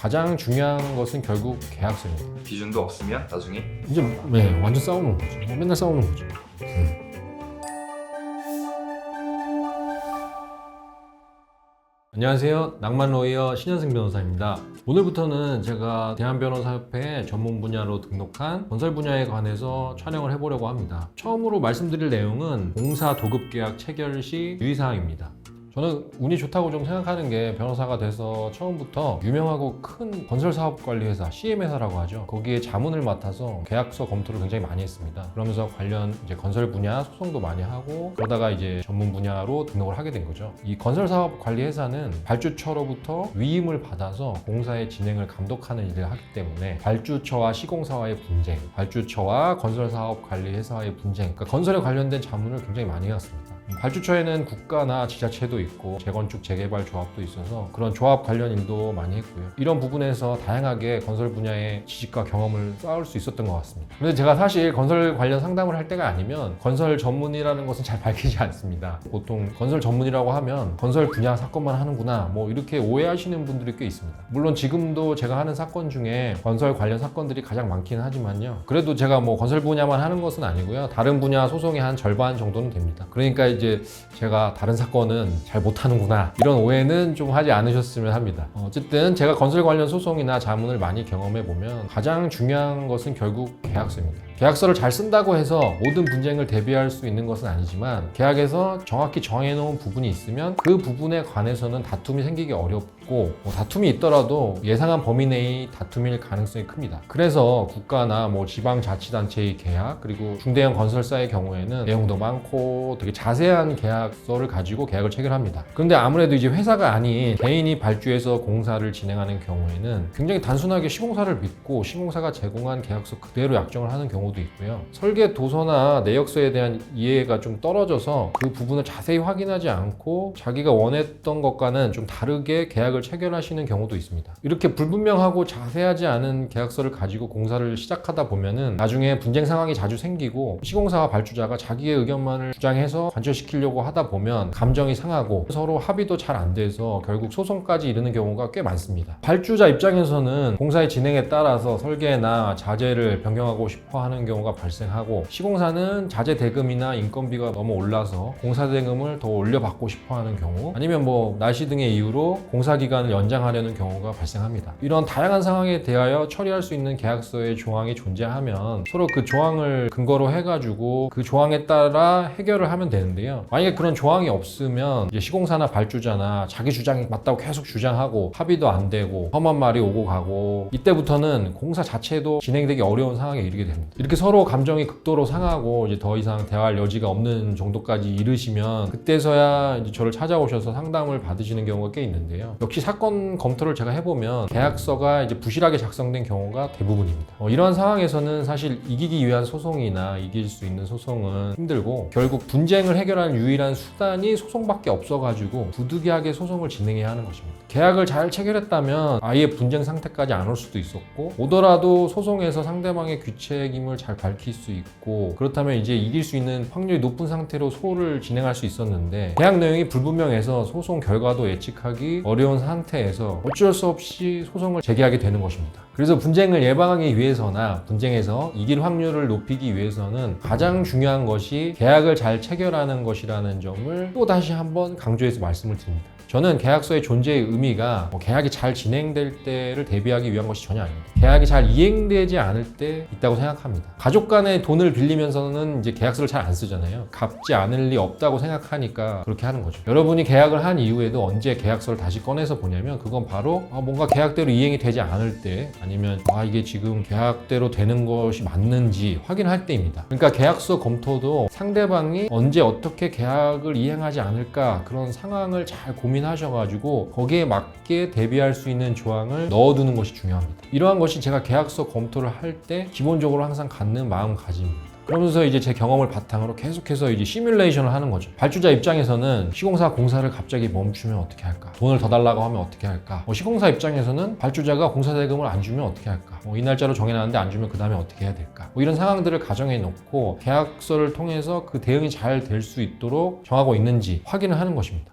가장 중요한 것은 결국 계약서입니다. 기준도 없으면 나중에 이제 완전 싸우는 거죠. 맨날 싸우는 거죠. 안녕하세요. 낭만로이어 신현승 변호사입니다. 오늘부터는 제가 대한변호사협회 전문 분야로 등록한 건설 분야에 관해서 촬영을 해보려고 합니다. 처음으로 말씀드릴 내용은 공사 도급계약 체결 시 유의사항입니다. 저는 운이 좋다고 좀 생각하는 게 변호사가 돼서 처음부터 유명하고 큰 건설사업관리회사, CM회사라고 하죠. 거기에 자문을 맡아서 계약서 검토를 굉장히 많이 했습니다. 그러면서 관련 이제 건설 분야 소송도 많이 하고 그러다가 이제 전문 분야로 등록을 하게 된 거죠. 이 건설사업관리회사는 발주처로부터 위임을 받아서 공사의 진행을 감독하는 일을 하기 때문에 발주처와 시공사와의 분쟁, 발주처와 건설사업관리회사와의 분쟁, 그러니까 건설에 관련된 자문을 굉장히 많이 해왔습니다. 발주처에는 국가나 지자체도 있고 재건축 재개발 조합도 있어서 그런 조합 관련 일도 많이 했고요. 이런 부분에서 다양하게 건설 분야의 지식과 경험을 쌓을 수 있었던 것 같습니다. 근데 제가 사실 건설 관련 상담을 할 때가 아니면 건설 전문이라는 것은 잘 밝히지 않습니다. 보통 건설 전문이라고 하면 건설 분야 사건만 하는구나 뭐 이렇게 오해하시는 분들이 꽤 있습니다. 물론 지금도 제가 하는 사건 중에 건설 관련 사건들이 가장 많긴 하지만요. 그래도 제가 뭐 건설 분야만 하는 것은 아니고요. 다른 분야 소송의 한 절반 정도는 됩니다. 그러니까 이제 제가 다른 사건은 잘 못하는구나 이런 오해는 좀 하지 않으셨으면 합니다. 어쨌든 제가 건설 관련 소송이나 자문을 많이 경험해 보면 가장 중요한 것은 결국 계약서입니다. 계약서를 잘 쓴다고 해서 모든 분쟁을 대비할 수 있는 것은 아니지만 계약에서 정확히 정해놓은 부분이 있으면 그 부분에 관해서는 다툼이 생기기 어렵고 다툼이 있더라도 예상한 범위 내의 다툼일 가능성이 큽니다. 그래서 국가나 지방자치단체의 계약 그리고 중대형 건설사의 경우에는 내용도 많고 되게 자세한 계약서를 가지고 계약을 체결합니다. 그런데 아무래도 이제 회사가 아닌 개인이 발주해서 공사를 진행하는 경우에는 굉장히 단순하게 시공사를 믿고 시공사가 제공한 계약서 그대로 약정을 하는 경우도 있고요. 설계 도서나 내역서에 대한 이해가 좀 떨어져서 그 부분을 자세히 확인하지 않고 자기가 원했던 것과는 좀 다르게 계약을 체결하시는 경우도 있습니다. 이렇게 불분명하고 자세하지 않은 계약서를 가지고 공사를 시작하다 보면은 나중에 분쟁 상황이 자주 생기고 시공사와 발주자가 자기의 의견만을 주장해서 관철시키려고 하다 보면 감정이 상하고 서로 합의도 잘 안 돼서 결국 소송까지 이르는 경우가 꽤 많습니다. 발주자 입장에서는 공사의 진행에 따라서 설계나 자재를 변경하고 싶어 하는 경우가 발생하고 시공사는 자재 대금이나 인건비가 너무 올라서 공사 대금을 더 올려받고 싶어 하는 경우 아니면 날씨 등의 이유로 공사 기간을 연장하려는 경우가 발생합니다. 이런 다양한 상황에 대하여 처리할 수 있는 계약서의 조항이 존재하면 서로 그 조항을 근거로 해가지고 그 조항에 따라 해결을 하면 되는데요. 만약에 그런 조항이 없으면 이제 시공사나 발주자나 자기 주장이 맞다고 계속 주장하고 합의도 안 되고 험한 말이 오고 가고 이때부터는 공사 자체도 진행되기 어려운 상황에 이르게 됩니다. 이렇게 서로 감정이 극도로 상하고 이제 더 이상 대화할 여지가 없는 정도까지 이르시면 그때서야 이제 저를 찾아오셔서 상담을 받으시는 경우가 꽤 있는데요. 역시 사건 검토를 제가 해보면 계약서가 이제 부실하게 작성된 경우가 대부분입니다. 이러한 상황에서는 사실 이기기 위한 소송이나 이길 수 있는 소송은 힘들고 결국 분쟁을 해결하는 유일한 수단이 소송밖에 없어가지고 부득이하게 소송을 진행해야 하는 것입니다. 계약을 잘 체결했다면 아예 분쟁 상태까지 안 올 수도 있었고 오더라도 소송에서 상대방의 귀책임을 잘 밝힐 수 있고 그렇다면 이제 이길 수 있는 확률이 높은 상태로 소를 진행할 수 있었는데 계약 내용이 불분명해서 소송 결과도 예측하기 어려운 상태에서 어쩔 수 없이 소송을 제기하게 되는 것입니다. 그래서 분쟁을 예방하기 위해서나 분쟁에서 이길 확률을 높이기 위해서는 가장 중요한 것이 계약을 잘 체결하는 것이라는 점을 또 다시 한번 강조해서 말씀을 드립니다. 저는 계약서의 존재의 의미가 계약이 잘 진행될 때를 대비하기 위한 것이 전혀 아닙니다. 계약이 잘 이행되지 않을 때 있다고 생각합니다. 가족 간에 돈을 빌리면서는 이제 계약서를 잘 안 쓰잖아요. 갚지 않을 리 없다고 생각하니까 그렇게 하는 거죠. 여러분이 계약을 한 이후에도 언제 계약서를 다시 꺼내서 보냐면 그건 바로 뭔가 계약대로 이행이 되지 않을 때 아니면 이게 지금 계약대로 되는 것이 맞는지 확인할 때입니다. 그러니까 계약서 검토도 상대방이 언제 어떻게 계약을 이행하지 않을까 그런 상황을 잘 고민하셔가지고 거기에 맞게 대비할 수 있는 조항을 넣어두는 것이 중요합니다. 이러한 것이 제가 계약서 검토를 할 때 기본적으로 항상 갖는 마음가짐입니다. 그러면서 이제 제 경험을 바탕으로 계속해서 이제 시뮬레이션을 하는 거죠. 발주자 입장에서는 시공사 공사를 갑자기 멈추면 어떻게 할까? 돈을 더 달라고 하면 어떻게 할까? 시공사 입장에서는 발주자가 공사 대금을 안 주면 어떻게 할까? 이 날짜로 정해놨는데 안 주면 그 다음에 어떻게 해야 될까? 이런 상황들을 가정해 놓고 계약서를 통해서 그 대응이 잘 될 수 있도록 정하고 있는지 확인을 하는 것입니다.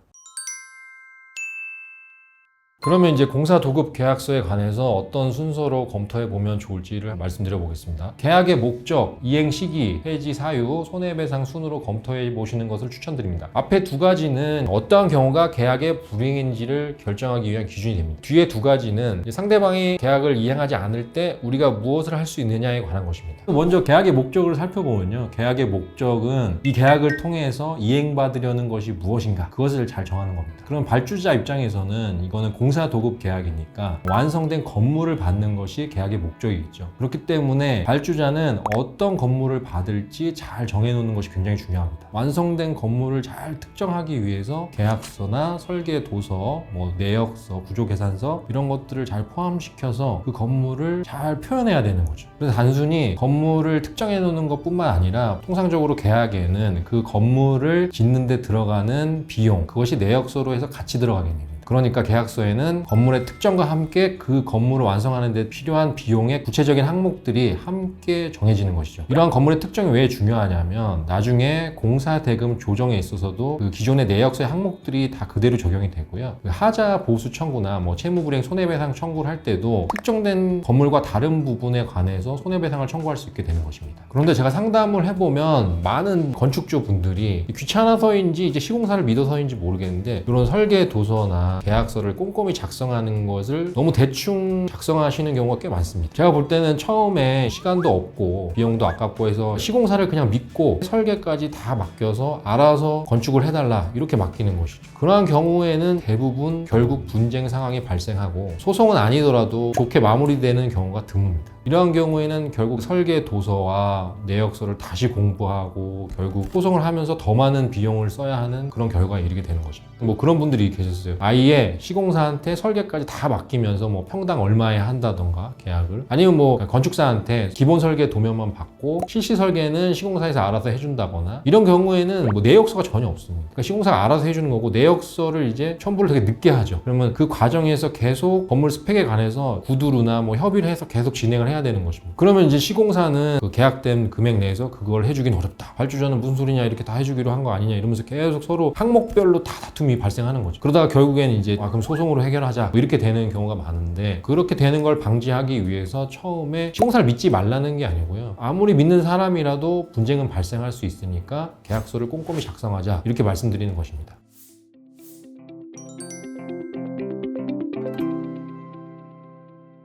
그러면 이제 공사 도급 계약서에 관해서 어떤 순서로 검토해 보면 좋을지를 말씀드려 보겠습니다. 계약의 목적, 이행 시기, 해지 사유, 손해배상 순으로 검토해 보시는 것을 추천드립니다. 앞에 두 가지는 어떠한 경우가 계약의 불이행인지를 결정하기 위한 기준이 됩니다. 뒤에 두 가지는 상대방이 계약을 이행하지 않을 때 우리가 무엇을 할 수 있느냐에 관한 것입니다. 먼저 계약의 목적을 살펴보면요. 계약의 목적은 이 계약을 통해서 이행받으려는 것이 무엇인가, 그것을 잘 정하는 겁니다. 그럼 발주자 입장에서는 이거는 공사 도급 계약이니까 완성된 건물을 받는 것이 계약의 목적이겠죠. 그렇기 때문에 발주자는 어떤 건물을 받을지 잘 정해놓는 것이 굉장히 중요합니다. 완성된 건물을 잘 특정하기 위해서 계약서나 설계 도서, 내역서, 구조계산서 이런 것들을 잘 포함시켜서 그 건물을 잘 표현해야 되는 거죠. 그래서 단순히 건물을 특정해 놓는 것뿐만 아니라 통상적으로 계약에는 그 건물을 짓는 데 들어가는 비용, 그것이 내역서로 해서 같이 들어가게 됩니다. 그러니까 계약서에는 건물의 특정과 함께 그 건물을 완성하는 데 필요한 비용의 구체적인 항목들이 함께 정해지는 것이죠. 이러한 건물의 특정이 왜 중요하냐면 나중에 공사 대금 조정에 있어서도 그 기존의 내역서의 항목들이 다 그대로 적용이 되고요. 그 하자 보수 청구나 채무불이행 손해배상 청구를 할 때도 특정된 건물과 다른 부분에 관해서 손해배상을 청구할 수 있게 되는 것입니다. 그런데 제가 상담을 해보면 많은 건축주 분들이 귀찮아서인지 이제 시공사를 믿어서인지 모르겠는데 이런 설계 도서나 계약서를 꼼꼼히 작성하는 것을 너무 대충 작성하시는 경우가 꽤 많습니다. 제가 볼 때는 처음에 시간도 없고 비용도 아깝고 해서 시공사를 그냥 믿고 설계까지 다 맡겨서 알아서 건축을 해달라 이렇게 맡기는 것이죠. 그러한 경우에는 대부분 결국 분쟁 상황이 발생하고 소송은 아니더라도 좋게 마무리되는 경우가 드뭅니다. 이러한 경우에는 결국 설계 도서와 내역서를 다시 공부하고 결국 소송을 하면서 더 많은 비용을 써야 하는 그런 결과에 이르게 되는 거죠. 그런 분들이 계셨어요. 아예 시공사한테 설계까지 다 맡기면서 평당 얼마에 한다던가 계약을, 아니면 건축사한테 기본 설계 도면만 받고 실시 설계는 시공사에서 알아서 해준다거나, 이런 경우에는 내역서가 전혀 없습니다. 그러니까 시공사가 알아서 해주는 거고 내역서를 이제 첨부를 되게 늦게 하죠. 그러면 그 과정에서 계속 건물 스펙에 관해서 구두루나 협의를 해서 계속 진행을 해야 되는 것입니다. 그러면 이제 시공사는 그 계약된 금액 내에서 그걸 해주긴 어렵다, 발주자는 무슨 소리냐, 이렇게 다 해주기로 한 거 아니냐, 이러면서 계속 서로 항목별로 다 다툼이 발생하는 거죠. 그러다가 결국엔 이제 그럼 소송으로 해결하자 이렇게 되는 경우가 많은데, 그렇게 되는 걸 방지하기 위해서 처음에 시공사를 믿지 말라는 게 아니고요, 아무리 믿는 사람이라도 분쟁은 발생할 수 있으니까 계약서를 꼼꼼히 작성하자 이렇게 말씀드리는 것입니다.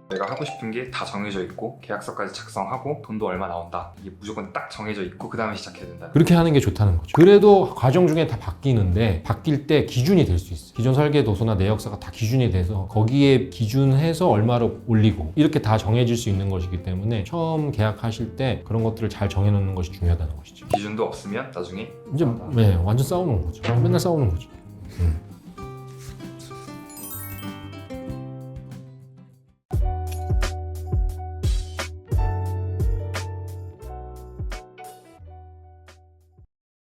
내가 하고 싶은 게 다 정해져 있고 계약서까지 작성하고 돈도 얼마 나온다, 이게 무조건 딱 정해져 있고 그 다음에 시작해야 된다. 그렇게 하는 게 좋다는 거죠. 그래도 과정 중에 다 바뀌는데 바뀔 때 기준이 될 수 있어요. 기존 설계 도서나 내역서가 다 기준이 돼서 거기에 기준해서 얼마로 올리고 이렇게 다 정해질 수 있는 것이기 때문에 처음 계약하실 때 그런 것들을 잘 정해놓는 것이 중요하다는 것이죠. 기준도 없으면 나중에 이제 완전 싸우는 거죠. 맨날 싸우는 거죠.